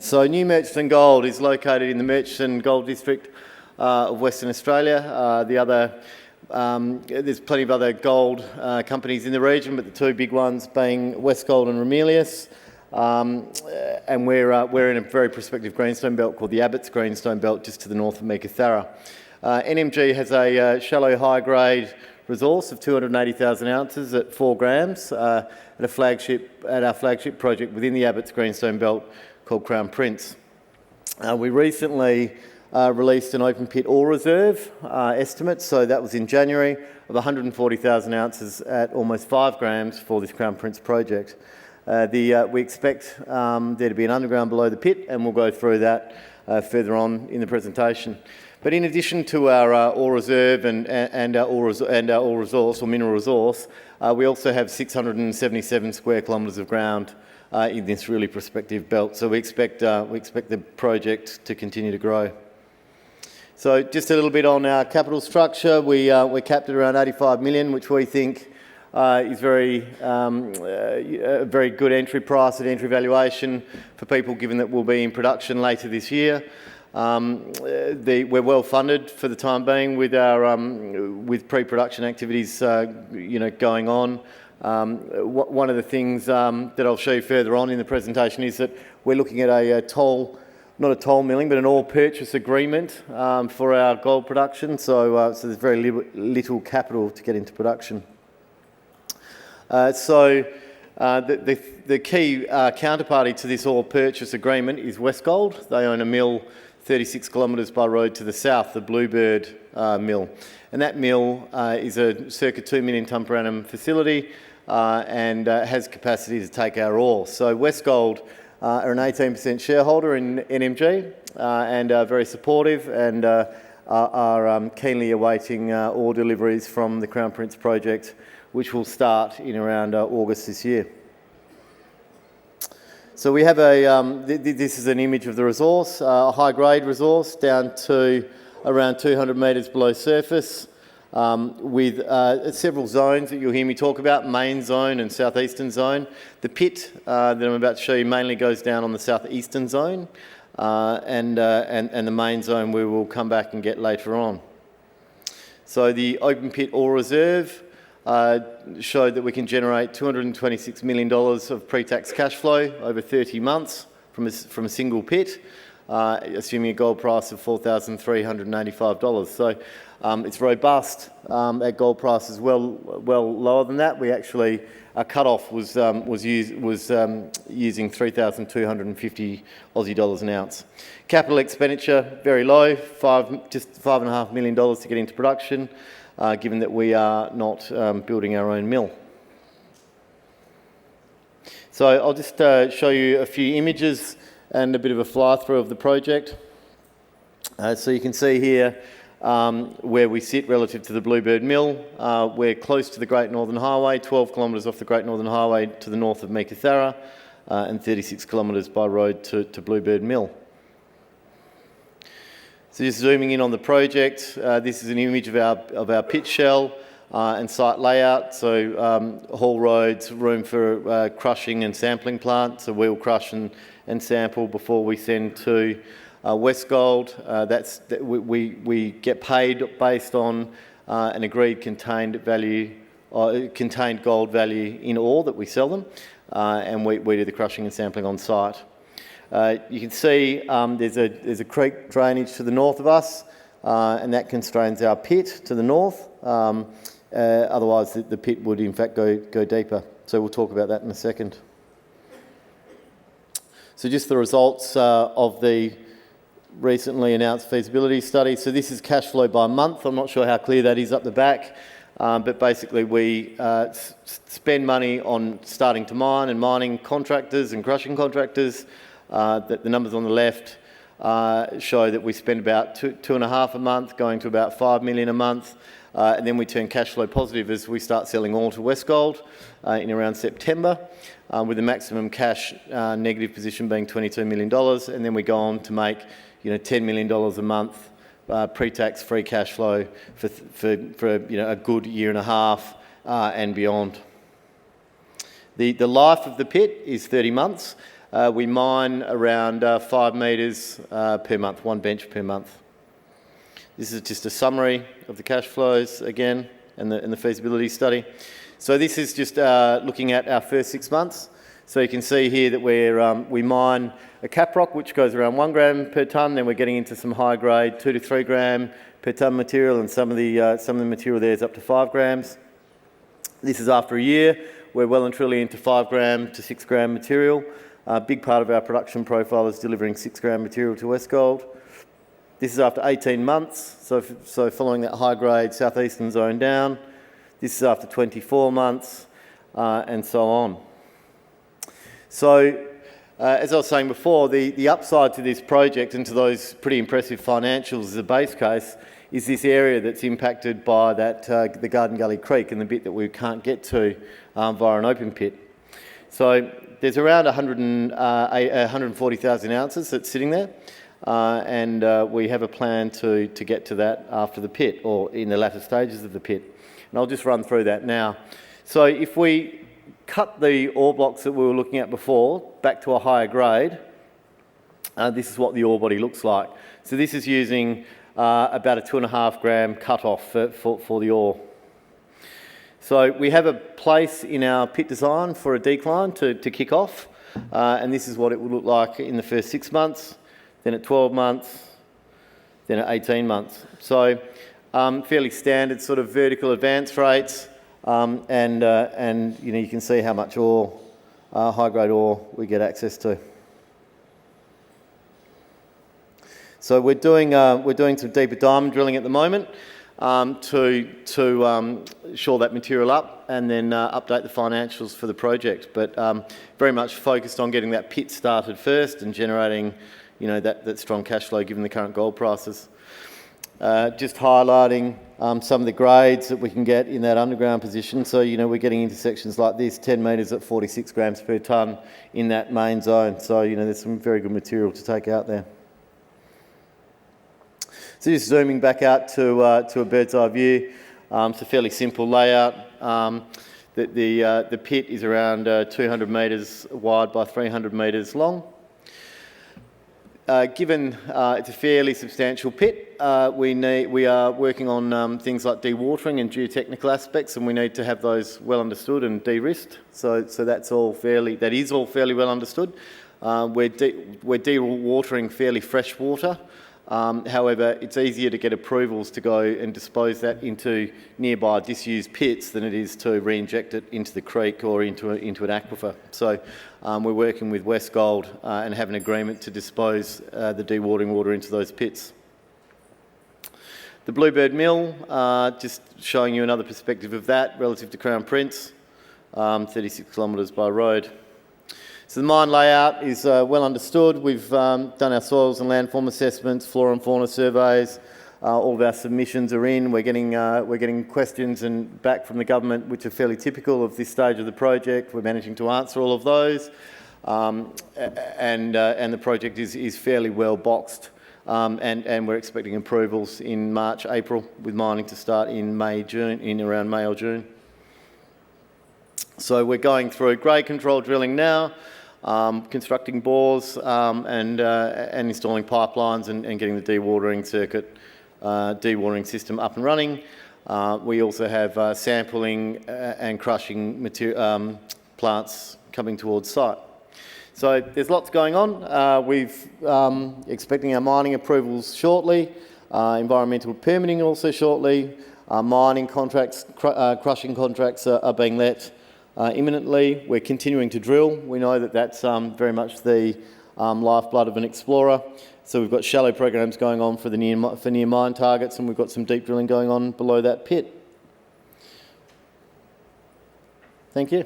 So New Murchison Gold is located in the Murchison Gold District of Western Australia. There's plenty of other gold companies in the region, but the two big ones being Westgold and Ramelius. And we're in a very prospective greenstone belt called the Abbott's Greenstone Belt, just to the north of Murchison. NMG has a shallow high-grade resource of 280,000 ounces at 4 grams at our flagship project within the Abbott's Greenstone Belt called Crown Prince. We recently released an open pit ore reserve estimate, so that was in January, of 140,000 ounces at almost 5 grams for this Crown Prince project. We expect there to be an underground below the pit, and we'll go through that further on in the presentation. But in addition to our ore reserve and our ore resource or mineral resource, we also have 677 square kilometres of ground in this really prospective belt. So we expect the project to continue to grow. So just a little bit on our capital structure. We're capped at around 85 million, which we think is a very good entry price and entry valuation for people, given that we'll be in production later this year. We're well funded for the time being with our pre-production activities going on. One of the things that I'll show you further on in the presentation is that we're looking at not a toll milling, but an ore purchase agreement for our gold production. So there's very little capital to get into production. The key counterparty to this ore purchase agreement is Westgold. They own a mill 36 kilometres by road to the south, the Bluebird mill. And that mill is a circa 2 million tonne per annum facility and has capacity to take our ore. So Westgold are an 18% shareholder in NMG and are very supportive and are keenly awaiting ore deliveries from the Crown Prince project, which will start in around August this year. So we have this is an image of the resource, a high-grade resource down to around 200 metres below surface, with several zones that you'll hear me talk about, main zone and southeastern zone. The pit that I'm about to show you mainly goes down on the southeastern zone, and the main zone we will come back and get later on. So the open pit ore reserve showed that we can generate $226 million of pre-tax cash flow over 30 months from a single pit, assuming a gold price of $4,385. So it's robust at gold prices well lower than that. We actually, our cut-off was using 3,250 Aussie dollars an ounce. Capital expenditure very low, just $5.5 million to get into production, given that we are not building our own mill. So I'll just show you a few images and a bit of a fly-through of the project. So you can see here where we sit relative to the Bluebird mill. We're close to the Great Northern Highway, 12 kilometres off the Great Northern Highway to the north of Murchison, and 36 kilometres by road to Bluebird mill. So just zooming in on the project, this is an image of our pit shell and site layout. So haul roads, room for crushing and sampling plant. So we'll crush and sample before we send to Westgold. We get paid based on an agreed contained gold value in ore that we sell them, and we do the crushing and sampling on site. You can see there's a creek drainage to the north of us, and that constrains our pit to the north. Otherwise, the pit would in fact go deeper. So we'll talk about that in a second. So just the results of the recently announced feasibility study. So this is cash flow by month. I'm not sure how clear that is up the back, but basically we spend money on starting to mine and mining contractors and crushing contractors. The numbers on the left show that we spend about two and a half a month, going to about 5 million a month, and then we turn cash flow positive as we start selling ore to Westgold in around September, with the maximum cash negative position being $22 million, and then we go on to make $10 million a month pre-tax free cash flow for a good year and a half and beyond. The life of the pit is 30 months. we mine around 5 metres per month, 1 bench per month. This is just a summary of the cash flows again and the feasibility study. So this is just looking at our first 6 months. So you can see here that we mine a cap rock which goes around 1 gram per tonne, then we're getting into some high grade 2 to 3 gram per tonne material, and some of the material there is up to 5 grams. This is after a year. We're well and truly into 5 gram to 6 gram material. A big part of our production profile is delivering 6 gram material to Westgold. This is after 18 months, so following that high grade southeastern zone down. This is after 24 months, and so on. So, as I was saying before, the upside to this project and to those pretty impressive financials as a base case is this area that's impacted by the Garden Gully Creek and the bit that we can't get to via an open pit. So there's around 140,000 ounces that's sitting there, and we have a plan to get to that after the pit, or in the latter stages of the pit. And I'll just run through that now. So if we cut the ore blocks that we were looking at before back to a higher grade, this is what the ore body looks like. So this is using about a 2.5 gram cut-off for the ore. So we have a place in our pit design for a decline to kick off, and this is what it would look like in the first 6 months, then at 12 months, then at 18 months. So fairly standard sort of vertical advance rates, and you know, you can see how much ore, high-grade ore, we get access to. So we're doing some deeper diamond drilling at the moment to shore that material up and then update the financials for the project. But very much focused on getting that pit started first and generating, you know, that strong cash flow given the current gold prices. Just highlighting some of the grades that we can get in that underground position. So, you know, we're getting into sections like this, 10 metres at 46 grams per tonne in that main zone. So, you know, there's some very good material to take out there. So just zooming back out to a bird's eye view, it's a fairly simple layout. The pit is around 200 metres wide by 300 metres long. Given it's a fairly substantial pit, we are working on things like dewatering and geotechnical aspects, and we need to have those well understood and de-risked. So that is all fairly well understood. We're dewatering fairly fresh water. However, it's easier to get approvals to go and dispose that into nearby disused pits than it is to re-inject it into the creek or into an aquifer. So we're working with Westgold and have an agreement to dispose the dewatering water into those pits. The Bluebird Mill, just showing you another perspective of that relative to Crown Prince, 36 kilometres by road. So the mine layout is well understood. We've done our soils and landform assessments, flora and fauna surveys. All of our submissions are in. We're getting questions and back from the government, which are fairly typical of this stage of the project. We're managing to answer all of those, and the project is fairly well boxed. And we're expecting approvals in March, April, with mining to start in around May or June. So we're going through grade control drilling now. Constructing bores and installing pipelines and getting the dewatering circuit, dewatering system up and running. We also have sampling and crushing plants coming towards site. So there's lots going on. We've expecting our mining approvals shortly, environmental permitting also shortly. Mining contracts, crushing contracts are being let imminently. We're continuing to drill. We know that that's very much the lifeblood of an explorer. So we've got shallow programs going on for near mine targets, and we've got some deep drilling going on below that pit. Thank you.